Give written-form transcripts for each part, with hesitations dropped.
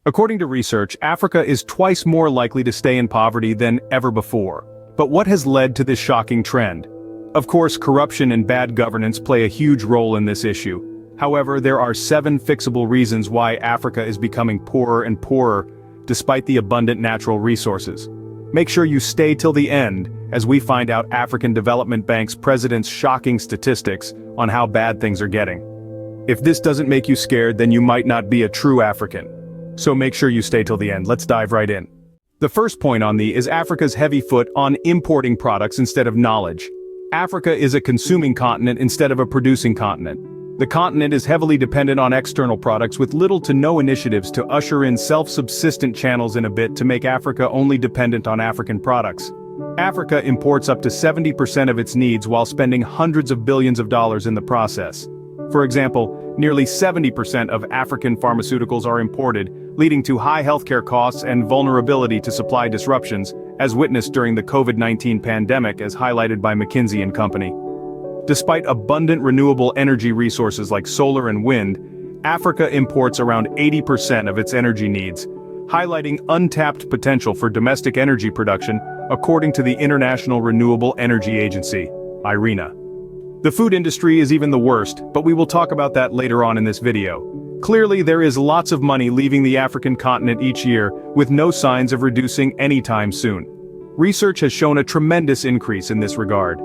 According to research, Africa is twice more likely to stay in poverty than ever before. But what has led to this shocking trend? Of course, corruption and bad governance play a huge role in this issue. However, there are 7 fixable reasons why Africa is becoming poorer and poorer, despite the abundant natural resources. Make sure you stay till the end, as we find out African Development Bank's president's shocking statistics on how bad things are getting. If this doesn't make you scared, then you might not be a true African. So make sure you stay till the end. Let's dive right in. The first point on the is Africa's heavy foot on importing products instead of knowledge. Africa is a consuming continent instead of a producing continent. The continent is heavily dependent on external products with little to no initiatives to usher in self-subsistent channels in a bit to make Africa only dependent on African products. Africa imports up to 70% of its needs while spending hundreds of billions of dollars in the process. For example, nearly 70% of African pharmaceuticals are imported, leading to high healthcare costs and vulnerability to supply disruptions, as witnessed during the COVID-19 pandemic as highlighted by McKinsey & Company. Despite abundant renewable energy resources like solar and wind, Africa imports around 80% of its energy needs, highlighting untapped potential for domestic energy production, according to the International Renewable Energy Agency, IRENA. The food industry is even the worst, but we will talk about that later on in this video. Clearly, there is lots of money leaving the African continent each year, with no signs of reducing anytime soon. Research has shown a tremendous increase in this regard.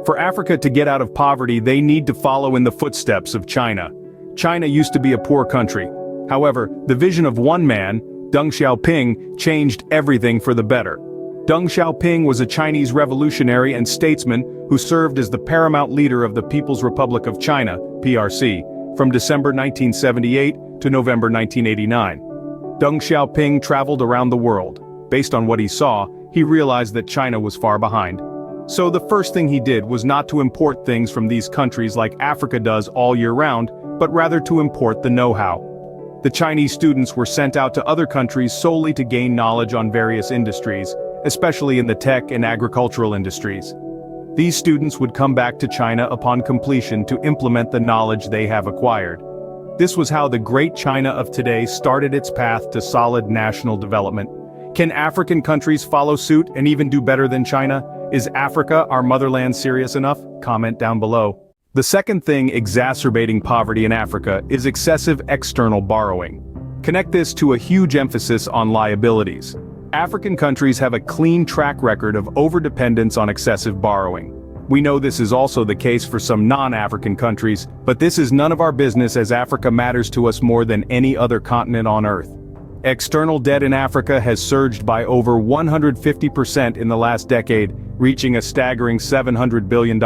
For Africa to get out of poverty, they need to follow in the footsteps of China. China used to be a poor country. However, the vision of one man, Deng Xiaoping, changed everything for the better. Deng Xiaoping was a Chinese revolutionary and statesman who served as the paramount leader of the People's Republic of China, PRC, from December 1978 to November 1989. Deng Xiaoping traveled around the world. Based on what he saw, he realized that China was far behind. So the first thing he did was not to import things from these countries like Africa does all year round, but rather to import the know-how. The Chinese students were sent out to other countries solely to gain knowledge on various industries, especially in the tech and agricultural industries. These students would come back to China upon completion to implement the knowledge they have acquired. This was how the great China of today started its path to solid national development. Can African countries follow suit and even do better than China? Is Africa, our motherland, serious enough? Comment down below. The second thing exacerbating poverty in Africa is excessive external borrowing. Connect this to a huge emphasis on liabilities. African countries have a clean track record of overdependence on excessive borrowing. We know this is also the case for some non-African countries, but this is none of our business as Africa matters to us more than any other continent on Earth. External debt in Africa has surged by over 150% in the last decade, reaching a staggering $700 billion,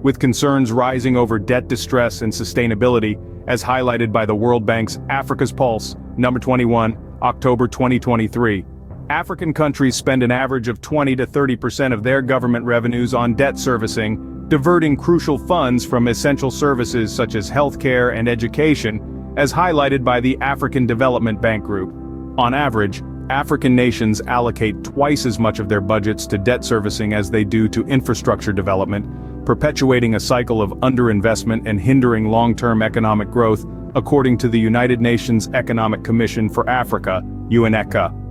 with concerns rising over debt distress and sustainability, as highlighted by the World Bank's Africa's Pulse, number 21, October 2023. African countries spend an average of 20 to 30% of their government revenues on debt servicing, diverting crucial funds from essential services such as healthcare and education, as highlighted by the African Development Bank Group. On average, African nations allocate twice as much of their budgets to debt servicing as they do to infrastructure development, perpetuating a cycle of underinvestment and hindering long-term economic growth, according to the United Nations Economic Commission for Africa, UNECA.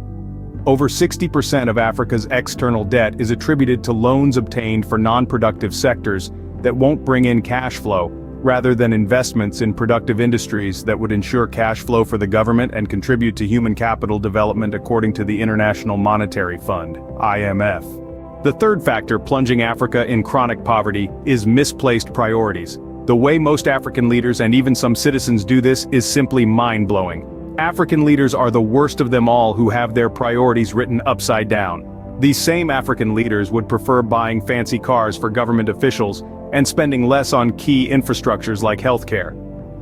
Over 60% of Africa's external debt is attributed to loans obtained for non-productive sectors that won't bring in cash flow, rather than investments in productive industries that would ensure cash flow for the government and contribute to human capital development, according to the International Monetary Fund, IMF. The third factor plunging Africa in chronic poverty is misplaced priorities. The way most African leaders and even some citizens do this is simply mind-blowing. African leaders are the worst of them all who have their priorities written upside down. These same African leaders would prefer buying fancy cars for government officials and spending less on key infrastructures like healthcare.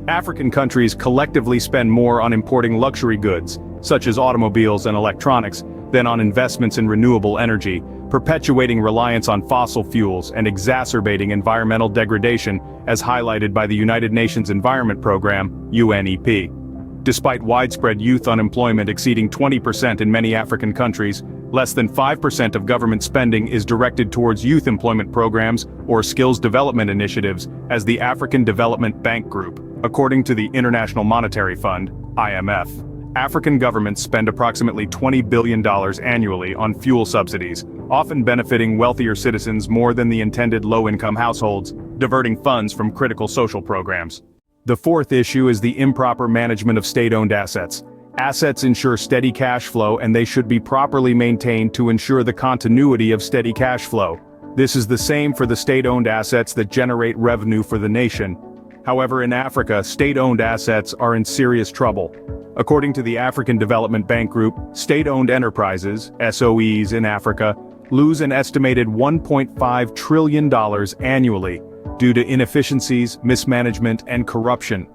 African countries collectively spend more on importing luxury goods, such as automobiles and electronics, than on investments in renewable energy, perpetuating reliance on fossil fuels and exacerbating environmental degradation, as highlighted by the United Nations Environment Program, UNEP. Despite widespread youth unemployment exceeding 20% in many African countries, less than 5% of government spending is directed towards youth employment programs or skills development initiatives, as the African Development Bank Group, according to the International Monetary Fund, IMF. African governments spend approximately $20 billion annually on fuel subsidies, often benefiting wealthier citizens more than the intended low-income households, diverting funds from critical social programs. The fourth issue is the improper management of state-owned assets. Assets ensure steady cash flow, and they should be properly maintained to ensure the continuity of steady cash flow. This is the same for the state-owned assets that generate revenue for the nation. However, in Africa, state-owned assets are in serious trouble. According to the African Development Bank Group, state-owned enterprises, SOEs in Africa, lose an estimated $1.5 trillion annually due to inefficiencies, mismanagement, and corruption,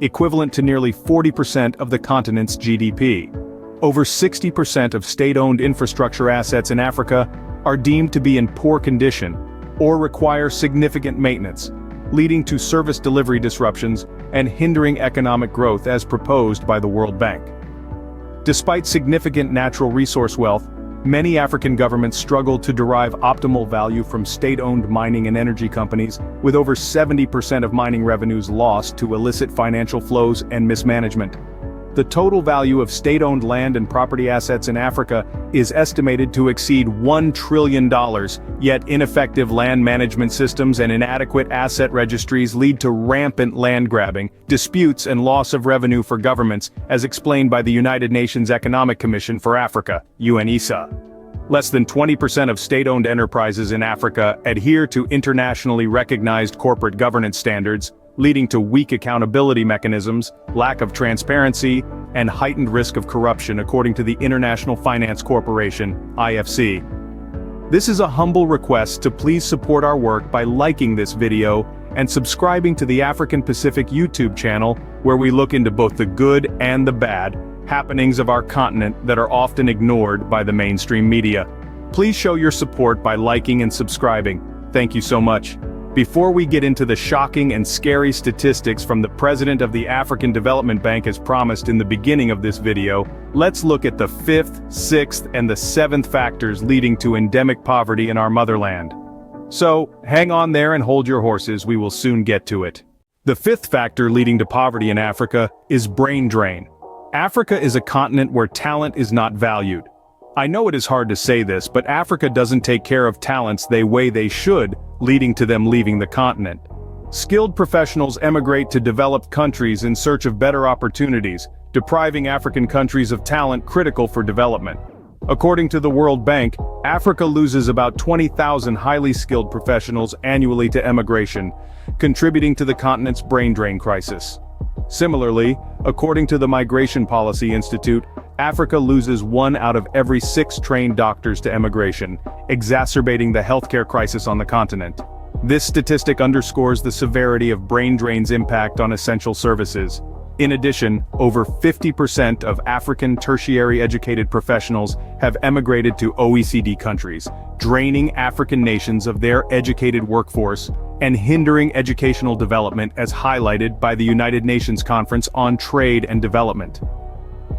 equivalent to nearly 40% of the continent's GDP. Over 60% of state-owned infrastructure assets in Africa are deemed to be in poor condition or require significant maintenance, leading to service delivery disruptions and hindering economic growth as proposed by the World Bank. Despite significant natural resource wealth, many African governments struggle to derive optimal value from state-owned mining and energy companies, with over 70% of mining revenues lost to illicit financial flows and mismanagement. The total value of state-owned land and property assets in Africa is estimated to exceed $1 trillion, yet ineffective land management systems and inadequate asset registries lead to rampant land grabbing, disputes and loss of revenue for governments, as explained by the United Nations Economic Commission for Africa, UNESA. Less than 20% of state-owned enterprises in Africa adhere to internationally recognized corporate governance standards, leading to weak accountability mechanisms, lack of transparency, and heightened risk of corruption, according to the International Finance Corporation, IFC. This is a humble request to please support our work by liking this video and subscribing to the African Pacific YouTube channel, where we look into both the good and the bad happenings of our continent that are often ignored by the mainstream media. Please show your support by liking and subscribing. Thank you so much. Before we get into the shocking and scary statistics from the President of the African Development Bank as promised in the beginning of this video, let's look at the 5th, 6th, and the 7th factors leading to endemic poverty in our motherland. So, hang on there and hold your horses, we will soon get to it. The 5th factor leading to poverty in Africa is brain drain. Africa is a continent where talent is not valued. I know it is hard to say this, but Africa doesn't take care of talents the way they should, leading to them leaving the continent. Skilled professionals emigrate to developed countries in search of better opportunities, depriving African countries of talent critical for development. According to the World Bank, Africa loses about 20,000 highly skilled professionals annually to emigration, contributing to the continent's brain drain crisis. Similarly, according to the Migration Policy Institute, Africa loses 1 out of every 6 trained doctors to emigration, exacerbating the healthcare crisis on the continent. This statistic underscores the severity of brain drain's impact on essential services. In addition, over 50% of African tertiary educated professionals have emigrated to OECD countries, draining African nations of their educated workforce and hindering educational development, as highlighted by the United Nations Conference on Trade and Development.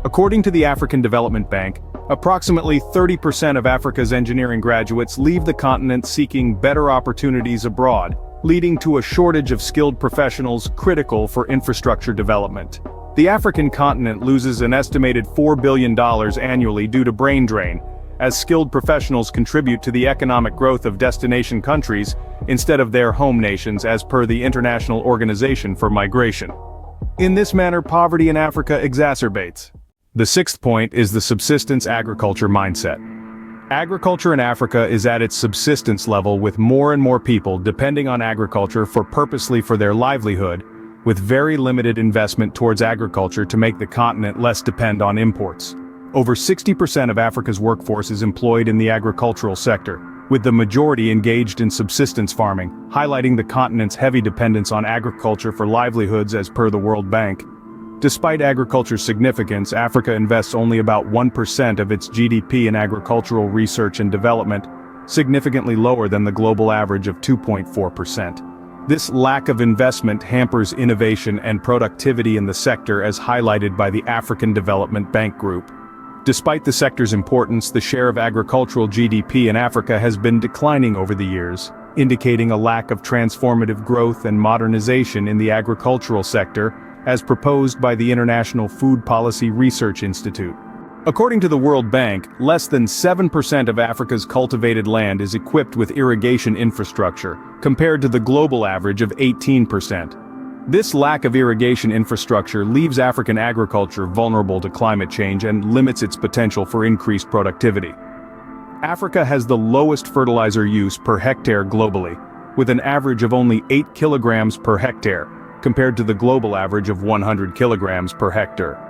According to the African Development Bank, approximately 30% of Africa's engineering graduates leave the continent seeking better opportunities abroad, leading to a shortage of skilled professionals critical for infrastructure development. The African continent loses an estimated $4 billion annually due to brain drain, as skilled professionals contribute to the economic growth of destination countries instead of their home nations, as per the International Organization for Migration. In this manner, poverty in Africa exacerbates. The 6th point is the subsistence agriculture mindset. Agriculture in Africa is at its subsistence level, with more and more people depending on agriculture for their livelihood, with very limited investment towards agriculture to make the continent less dependent on imports. Over 60% of Africa's workforce is employed in the agricultural sector, with the majority engaged in subsistence farming, highlighting the continent's heavy dependence on agriculture for livelihoods as per the World Bank. Despite agriculture's significance, Africa invests only about 1% of its GDP in agricultural research and development, significantly lower than the global average of 2.4%. This lack of investment hampers innovation and productivity in the sector, as highlighted by the African Development Bank Group. Despite the sector's importance, the share of agricultural GDP in Africa has been declining over the years, indicating a lack of transformative growth and modernization in the agricultural sector, as proposed by the International Food Policy Research Institute. According to the World Bank, less than 7% of Africa's cultivated land is equipped with irrigation infrastructure, compared to the global average of 18%. This lack of irrigation infrastructure leaves African agriculture vulnerable to climate change and limits its potential for increased productivity. Africa has the lowest fertilizer use per hectare globally, with an average of only 8 kilograms per hectare, compared to the global average of 100 kilograms per hectare.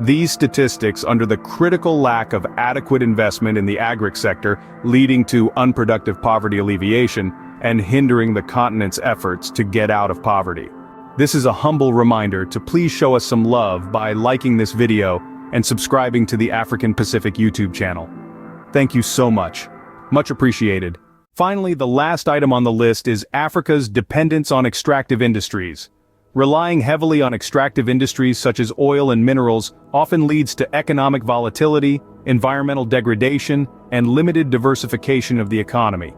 These statistics under the critical lack of adequate investment in the agric sector, leading to unproductive poverty alleviation and hindering the continent's efforts to get out of poverty. This is a humble reminder to please show us some love by liking this video and subscribing to the African Pacific YouTube channel. Thank you so much. Much appreciated. Finally, the last item on the list is Africa's dependence on extractive industries. Relying heavily on extractive industries such as oil and minerals often leads to economic volatility, environmental degradation, and limited diversification of the economy.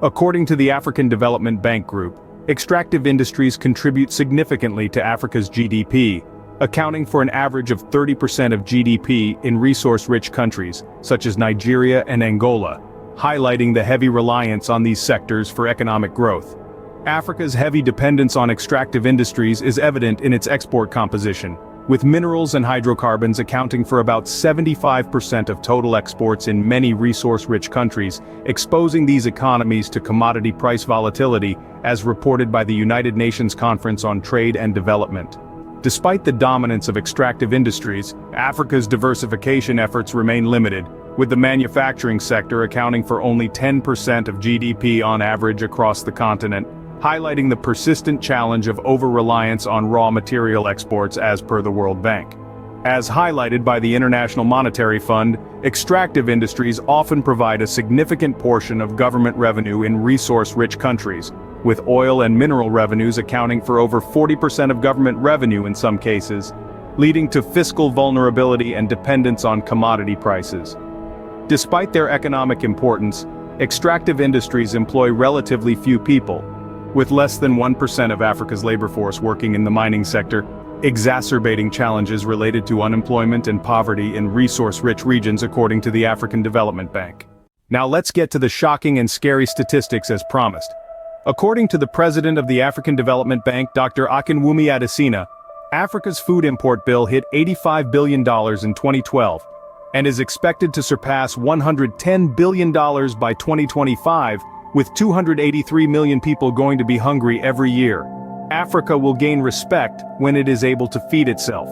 According to the African Development Bank Group, extractive industries contribute significantly to Africa's GDP, accounting for an average of 30% of GDP in resource-rich countries, such as Nigeria and Angola, highlighting the heavy reliance on these sectors for economic growth. Africa's heavy dependence on extractive industries is evident in its export composition, with minerals and hydrocarbons accounting for about 75% of total exports in many resource-rich countries, exposing these economies to commodity price volatility, as reported by the United Nations Conference on Trade and Development. Despite the dominance of extractive industries, Africa's diversification efforts remain limited, with the manufacturing sector accounting for only 10% of GDP on average across the continent, highlighting the persistent challenge of over-reliance on raw material exports as per the World Bank. As highlighted by the International Monetary Fund, extractive industries often provide a significant portion of government revenue in resource-rich countries, with oil and mineral revenues accounting for over 40% of government revenue in some cases, leading to fiscal vulnerability and dependence on commodity prices. Despite their economic importance, extractive industries employ relatively few people, with less than 1% of Africa's labor force working in the mining sector, exacerbating challenges related to unemployment and poverty in resource-rich regions according to the African Development Bank. Now let's get to the shocking and scary statistics as promised. According to the president of the African Development Bank, Dr. Akinwumi Adesina, Africa's food import bill hit $85 billion in 2012, and is expected to surpass $110 billion by 2025, with 283 million people going to be hungry every year. Africa will gain respect when it is able to feed itself.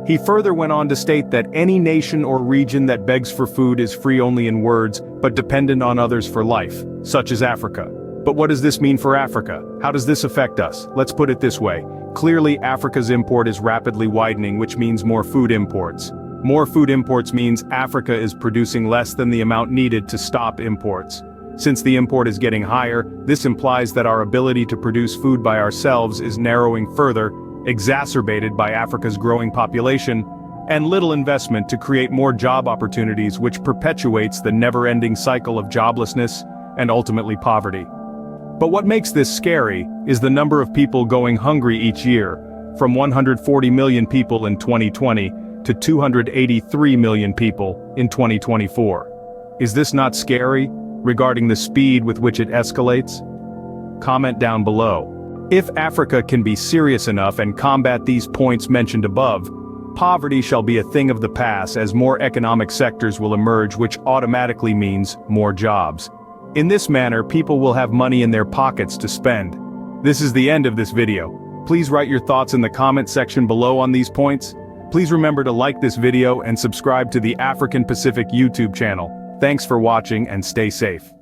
He further went on to state that any nation or region that begs for food is free only in words, but dependent on others for life, such as Africa. But what does this mean for Africa? How does this affect us? Let's put it this way. Clearly, Africa's import is rapidly widening, which means more food imports. More food imports means Africa is producing less than the amount needed to stop imports. Since the import is getting higher, this implies that our ability to produce food by ourselves is narrowing further, exacerbated by Africa's growing population, and little investment to create more job opportunities, which perpetuates the never-ending cycle of joblessness and ultimately poverty. But what makes this scary is the number of people going hungry each year, from 140 million people in 2020 to 283 million people in 2024. Is this not scary, regarding the speed with which it escalates? Comment down below. If Africa can be serious enough and combat these points mentioned above, poverty shall be a thing of the past, as more economic sectors will emerge, which automatically means more jobs. In this manner, people will have money in their pockets to spend. This is the end of this video. Please write your thoughts in the comment section below on these points. Please remember to like this video and subscribe to the African Pacific YouTube channel. Thanks for watching and stay safe.